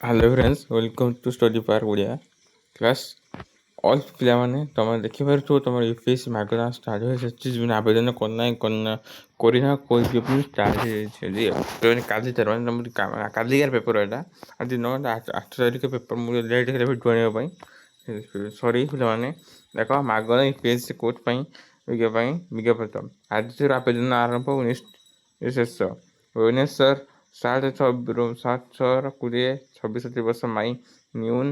Hello friends, welcome to Study Park Odia class. All ପିଲାମାନେ ତମେ ଦେଖିପାରୁଥିବ ତମର ୟୁପିଏସସି ମାଗଣା ଷ୍ଟାର୍ଟ ହୋଇସାରିଛି। ଯେଉଁମାନେ ଆବେଦନ କରିନା କହିଦିଅ ପୁଣି ଷ୍ଟାର୍ଟ ହେଇଯାଇଛି। କାଲି ତାର ମାନେ ତମର କାଲିକାର ପେପର ଏଇଟା। ଆଜି 9 ତାରିଖ ପେପର ମୁଁ ଲେଟ୍ ହେଲେ ଭିଡ଼ିଓ ଆଣିବା ପାଇଁ ସରି ପିଲାମାନେ ଦେଖ ମାଗଣା ୟୁପିଏସସି କୋର୍ସ ପାଇଁ ବିଜ୍ଞପ୍ତି ଆଜିର ଆବେଦନ ଆରମ୍ଭ 19 ଶେଷ ଭୁବନେଶ୍ୱର 7/6/2026 ବର୍ଷ ମାଇ ନ୍ୟୁନ୍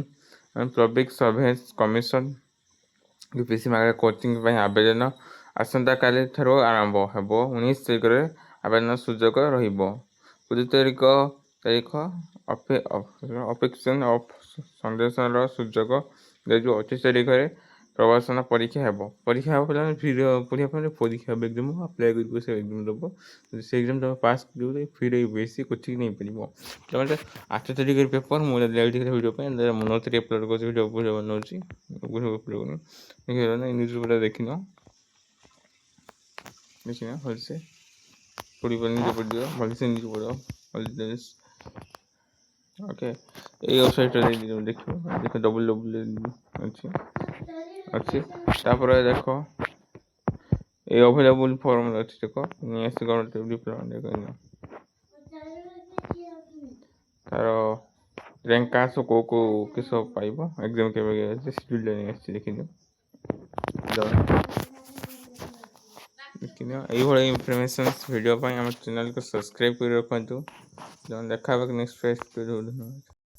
ପବ୍ଲିକ୍ ସର୍ଭିସ୍ କମିଶନ ୟୁପିଏସସି ମାଗଣା କୋଚିଂ ପାଇଁ ଆବେଦନ ଆସନ୍ତାକାଲି ଠାରୁ ଆରମ୍ଭ ହେବ। 19 ତାରିଖରେ ଆବେଦନ ସୁଯୋଗ ରହିବ। 20 ତାରିଖ ଅପେକ୍ଷନ ଅଫ୍ ସନ୍ଦେଶର ସୁଯୋଗ ଦିଆଯିବ। 25 ତାରିଖରେ ପ୍ରବେଶନ ପରୀକ୍ଷା ହେବ ପିଲାମାନେ ପରୀକ୍ଷା ହେବ ଏକ୍ଜାମ୍ ଆପ୍ଲାଏ କରିବ ସେ ଏକ୍ଜାମ୍ ଦେବ। ସେ ଏକ୍ଜାମ୍ ତମେ ପାସ୍ କରିବ ଫ୍ରିରେ ୟୁପିଏସସି କୋଚିଂ ନେଇପାରିବ। ତାମାନେ 8 ତାରିଖରେ ପେପର ମୁଁ ଭିଡ଼ିଓ ପାଇଁ 9 ତାରିଖ ଅପଲୋଡ଼ କରୁଛି ଭିଡ଼ିଓ ବନାଉଛି ନ୍ୟୁଜ୍ ପୁରା ଦେଖିନ ଭଲସେ ପଢ଼ିବ ନିଜେ ପଢ଼ିବ ଭଲସେ ନିଜେ ପଢ଼ିବ ଓକେ। ଏଇ ୱେବସାଇଟ୍ରେ ଦେଖିବ ଦେଖ www ଅଛି ତାପରେ ଦେଖ এই অভেলেবল ফর্ম ଅଛି ଦେଖ ନିଆସି ଗଭର୍ଣ୍ଣମେଣ୍ଟ ଡିପ୍ଲୋମା ତାର ର୍ୟାଙ୍କ କାର୍ଡ଼ କୋଉ କିସ ପାଇବ ଏକ୍ଜାମ୍ କେବେ ଅଛି ସିଡ୍ୟୁଲ୍ ନେଇ ଆସିଛି ଦେଖିନିଅ এইଭଳି ଇନଫର୍ମେସନ୍ ଭିଡ଼ିଓ ପାଇଁ ଆମ ଚ୍ୟାନେଲକୁ ସବସ୍କ୍ରାଇବ୍ କରି ରଖନ୍ତୁ। ଦେଖା ହେବାକୁ ନେକ୍ସଟ